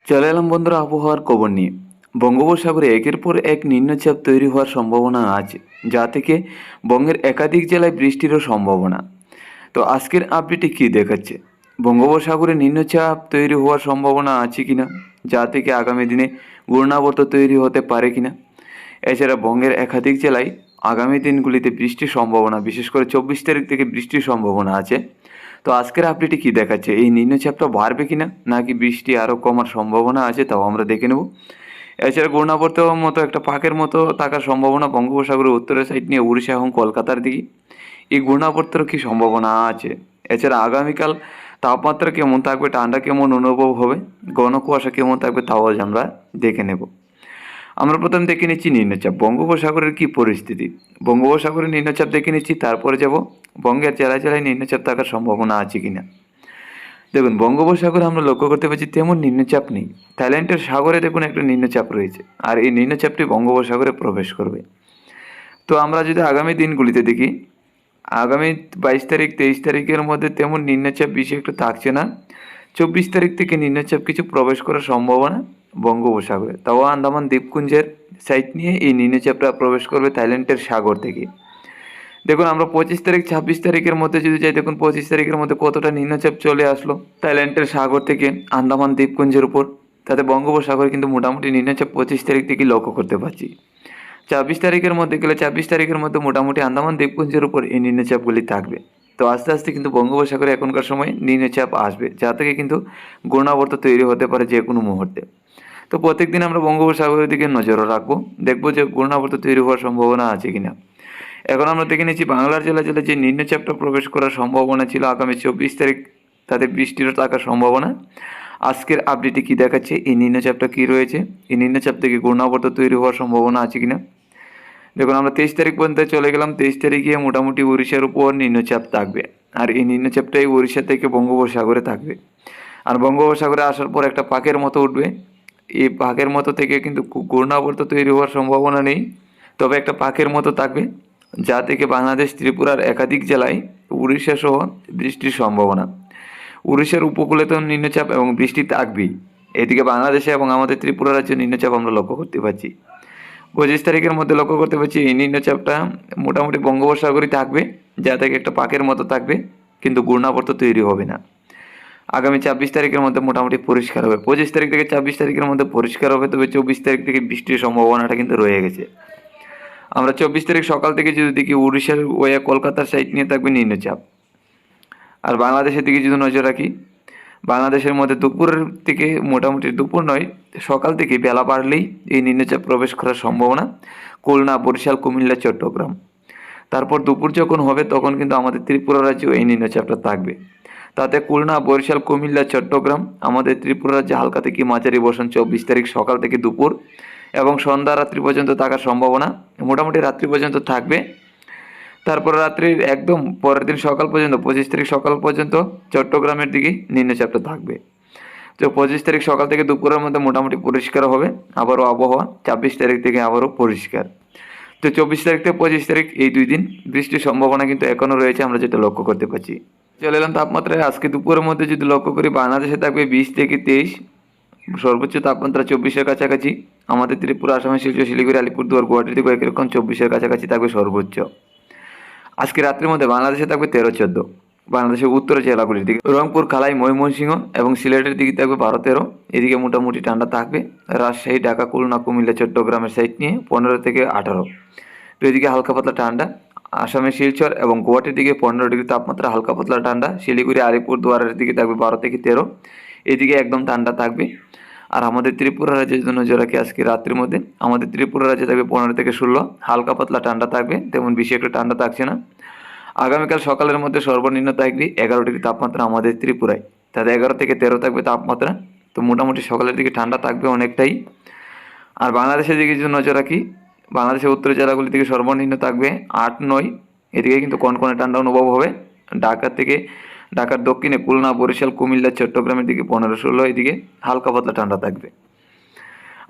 চলে এলাম বন্ধুরা আবহাওয়ার খবর নিয়ে। বঙ্গোপসাগরে একের পর এক নিম্নচাপ তৈরি হওয়ার সম্ভাবনা আছে, যা থেকে বঙ্গের একাধিক জেলায় বৃষ্টিরও সম্ভাবনা। তো আজকের আপডেটে কী দেখাচ্ছে, বঙ্গোপসাগরে নিম্নচাপ তৈরি হওয়ার সম্ভাবনা আছে কিনা, যা থেকে আগামী দিনে ঘূর্ণাবর্ত তৈরি হতে পারে কিনা। এছাড়া বঙ্গের একাধিক জেলায় আগামী দিনগুলিতে বৃষ্টির সম্ভাবনা, বিশেষ করে 24 তারিখ থেকে বৃষ্টির সম্ভাবনা আছে। তো আজকের আপডেটে কী দেখাচ্ছে, এই নিম্নচাপটা বাড়বে কিনা নাকি বৃষ্টি আরও কমার সম্ভাবনা আছে, তাও আমরা দেখে নেব। এছাড়া ঘূর্ণাবর্ত মতো একটা পাকের মতো থাকার সম্ভাবনা বঙ্গোপসাগরের উত্তরের সাইড নিয়ে উড়িষ্যা এবং কলকাতার দিকে। এই ঘূর্ণাবর্তের কী সম্ভাবনা আছে। এছাড়া আগামীকাল তাপমাত্রা কেমন থাকবে, ঠান্ডা কেমন অনুভব হবে, ঘন কুয়াশা কেমন থাকবে, তাও আজ আমরা দেখে নেব। আমরা প্রথম দেখে নিচ্ছি নিম্নচাপ, বঙ্গোপসাগরের কী পরিস্থিতি। বঙ্গোপসাগরের নিম্নচাপ দেখে নিচ্ছি, তারপরে যাব বঙ্গের জেলায় জেলায় নিম্নচাপ থাকার সম্ভাবনা আছে কিনা। দেখুন, বঙ্গোপসাগরে আমরা লক্ষ্য করতে পারছি তেমন নিম্নচাপ নেই। থাইল্যান্ডের সাগরে দেখুন একটা নিম্নচাপ রয়েছে, আর এই নিম্নচাপটি বঙ্গোপসাগরে প্রবেশ করবে। তো আমরা যদি আগামী দিনগুলিতে দেখি, আগামী 22 তারিখ 23 তারিখের মধ্যে তেমন নিম্নচাপ বেশি একটু থাকছে না। 24 তারিখ থেকে নিম্নচাপ কিছু প্রবেশ করার সম্ভাবনা বঙ্গোপসাগরে, তাও আন্দামান দ্বীপপুঞ্জের সাইড নিয়ে এই নিম্নচাপটা প্রবেশ করবে থাইল্যান্ডের সাগর থেকে। দেখুন, আমরা 25 তারিখ 26 তারিখের মধ্যে যদি যাই, দেখুন 25 তারিখের মধ্যে কতটা নিম্নচাপ চলে আসলো থাইল্যান্ডের সাগর থেকে আন্দামান দ্বীপপুঞ্জের উপর। তাতে বঙ্গোপসাগরে কিন্তু মোটামুটি নিম্নচাপ 25 তারিখ থেকে লক্ষ্য করতে পারছি। 26 তারিখের মধ্যে গেলে 26 তারিখের মধ্যে মোটামুটি আন্দামান দ্বীপপুঞ্জের উপর এই নিম্নচাপগুলি থাকবে। তো আস্তে আস্তে কিন্তু বঙ্গোপসাগরে এখনকার সময় নিম্নচাপ আসবে, যা থেকে কিন্তু ঘূর্ণাবর্ত তৈরি হতে পারে যে কোনো মুহূর্তে। তো প্রত্যেকদিন আমরা বঙ্গোপসাগরের দিকে নজরও রাখবো, দেখবো যে ঘূর্ণাবর্ত তৈরি হওয়ার সম্ভাবনা আছে কিনা। এখন আমরা দেখে নিচ্ছি বাংলার জেলা জেলায় যে নিম্নচাপটা প্রবেশ করার সম্ভাবনা ছিল আগামী 24 তারিখ, তাতে বৃষ্টিরও থাকার সম্ভাবনা। আজকের আপডেটে কী দেখাচ্ছে, এই নিম্নচাপটা কী রয়েছে, এই নিম্নচাপ থেকে ঘূর্ণাবর্ত তৈরি হওয়ার সম্ভাবনা আছে কিনা। দেখুন, আমরা 23 তারিখ পর্যন্ত চলে গেলাম। 23 তারিখে মোটামুটি উড়িষ্যার উপর নিম্নচাপ থাকবে, আর এই নিম্নচাপটাই উড়িষ্যা থেকে বঙ্গোপসাগরে থাকবে। আর বঙ্গোপসাগরে আসার পর একটা পাকের মতো উঠবে। এই পাকের মতো থেকে কিন্তু ঘূর্ণাবর্ত তৈরি হওয়ার সম্ভাবনা নেই, তবে একটা পাকের মতো থাকবে, যা থেকে বাংলাদেশ ত্রিপুরার একাধিক জেলায় উড়িষ্যা সহ বৃষ্টির সম্ভাবনা। উড়িষ্যার উপকূলে তো নিম্নচাপ এবং বৃষ্টি থাকবেই, এদিকে বাংলাদেশে এবং আমাদের ত্রিপুরা রাজ্যে নিম্নচাপ আমরা লক্ষ্য করতে পারছি। 25 তারিখের মধ্যে লক্ষ্য করতে পারছি এই নিম্নচাপটা মোটামুটি বঙ্গোপসাগরই থাকবে, যা থেকে একটা পাকের মতো থাকবে, কিন্তু ঘূর্ণাবর্ত তৈরি হবে না। আগামী 26 তারিখের মধ্যে মোটামুটি পরিষ্কার হবে। 25 তারিখ থেকে 26 তারিখের মধ্যে পরিষ্কার হবে, তবে 24 তারিখ থেকে বৃষ্টির সম্ভাবনাটা কিন্তু রয়ে গেছে। আমরা 24 তারিখ সকাল থেকে যদি দেখি, উড়িষ্যার ওয়া কলকাতার সাইড নিয়ে থাকবে নিম্নচাপ। আর বাংলাদেশের দিকে যদি নজর রাখি, বাংলাদেশের মধ্যে দুপুরের থেকে, মোটামুটি দুপুর নয়, সকাল থেকে বেলা বাড়লেই এই নিম্নচাপ প্রবেশ করার সম্ভাবনা খুলনা, বরিশাল, কুমিল্লা, চট্টগ্রাম। তারপর দুপুর যখন হবে তখন কিন্তু আমাদের ত্রিপুরা রাজ্যেও এই নিম্নচাপটা থাকবে। তাতে খুলনা, বরিশাল, কুমিল্লা, চট্টগ্রাম, আমাদের ত্রিপুরা রাজ্যে হালকা থেকে মাঝারি বর্ষণ 24 তারিখ সকাল থেকে দুপুর এবং সন্ধ্যা রাত্রি পর্যন্ত থাকার সম্ভাবনা, মোটামুটি রাত্রি পর্যন্ত থাকবে। তারপর রাত্রির একদম পরের দিন সকাল পর্যন্ত, 25 তারিখ সকাল পর্যন্ত চট্টগ্রামের দিকে নিম্নচাপটা থাকবে। তো 25 তারিখ সকাল থেকে দুপুরের মধ্যে মোটামুটি পরিষ্কার হবে, আবারও আবহাওয়া 26 তারিখ থেকে আবারও পরিষ্কার। তো 24 তারিখ থেকে 25 তারিখ এই 2 দিন বৃষ্টির সম্ভাবনা কিন্তু এখনও রয়েছে, আমরা যেটা লক্ষ্য করতে পারছি। চলে এলাম তাপমাত্রায়। আজকে দুপুরের মধ্যে যদি লক্ষ্য করি, বাংলাদেশে থাকবে 20 থেকে 23, সর্বোচ্চ তাপমাত্রা 24-এর কাছাকাছি। আমাদের ত্রিপুরা, আসামের শিলচর, শিলিগুড়ি, আলিপুরদুয়ার, গুয়াহাটির দিকে একরকম 24-এর কাছাকাছি থাকবে সর্বোচ্চ। আজকে রাত্রির মধ্যে বাংলাদেশে থাকবে 13-14, বাংলাদেশের উত্তরের জেলাগুলির দিকে রংপুর, কালাই, ময়মনসিংহ এবং সিলেটের দিকে থাকবে 12-13। এদিকে মোটামুটি ঠান্ডা থাকবে। রাজশাহী, ঢাকা, খুলনা, কুমিল্লা, চট্টগ্রামের সাইড নিয়ে 15 থেকে 18। তো এদিকে হালকা পাতলা ঠান্ডা। আসামের শিলচর এবং গুয়াহাটির দিকে 15 ডিগ্রি তাপমাত্রা, হালকা পাতলা ঠান্ডা। শিলিগুড়ি, আলিপুরদুয়ারের দিকে থাকবে 12 থেকে 13, এদিকে একদম ঠান্ডা থাকবে। আর আমাদের ত্রিপুরা রাজ্যের জন্য জোড়াকে আজকে রাত্রির মধ্যে আমাদের ত্রিপুরা রাজ্যে থাকবে 15 থেকে 16, হালকা পাতলা ঠান্ডা থাকবে, তেমন বেশি একটু ঠান্ডা থাকছে না। আগামীকাল সকালের মধ্যে সর্বনিম্ন থাকবে 11 ডিগ্রি তাপমাত্রা আমাদের ত্রিপুরায়, তাতে 11 থেকে 13 থাকবে তাপমাত্রা। তো মোটামুটি সকালের দিকে ঠান্ডা থাকবে অনেকটাই। আর বাংলাদেশের দিকে যদি নজর রাখি, বাংলাদেশের উত্তর জেলাগুলি থেকে সর্বনিম্ন থাকবে 8-9, এদিকে কিন্তু কনকনে ঠান্ডা অনুভব হবে। ঢাকার দক্ষিণে খুলনা, বরিশাল, কুমিল্লা, চট্টগ্রামের দিকে 15-16, এদিকে হালকা পাতলা ঠান্ডা থাকবে।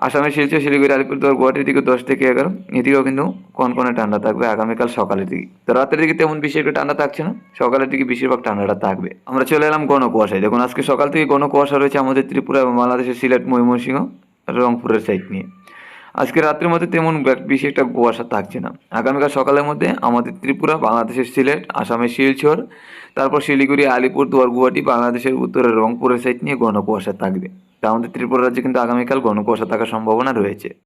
আসামের শিলচর, শিলিগুড়ি, আলিপুরদুয়ার, গুয়াহাটির দিকে 10 থেকে 11, এদিকেও কিন্তু কনকনে ঠান্ডা থাকবে আগামীকাল সকালের দিকে। তো রাতের দিকে তেমন বেশি একটা ঠান্ডা থাকছে না, সকালের দিকে বেশিরভাগ ঠান্ডাটা থাকবে। আমরা চলে এলাম ঘন কুয়াশায়। দেখুন আজকে সকাল থেকে ঘন কুয়াশা রয়েছে আমাদের ত্রিপুরা এবং বাংলাদেশের সিলেট, ময়মনসিংহ, রংপুরের সাইড নিয়ে। আজকে রাত্রের মধ্যে তেমন বেশি একটা কুয়াশা থাকছে না। আগামীকাল সকালের মধ্যে আমাদের ত্রিপুরা, বাংলাদেশের সিলেট, আসামের শিলচর, তারপর শিলিগুড়ি, আলিপুরদুয়ার, গুয়াহাটি, বাংলাদেশের উত্তরের রংপুরের সাইড নিয়ে ঘন কুয়াশা থাকবে। তা আমাদের ত্রিপুরা রাজ্যে কিন্তু আগামীকাল ঘন কুয়াশা থাকার সম্ভাবনা রয়েছে।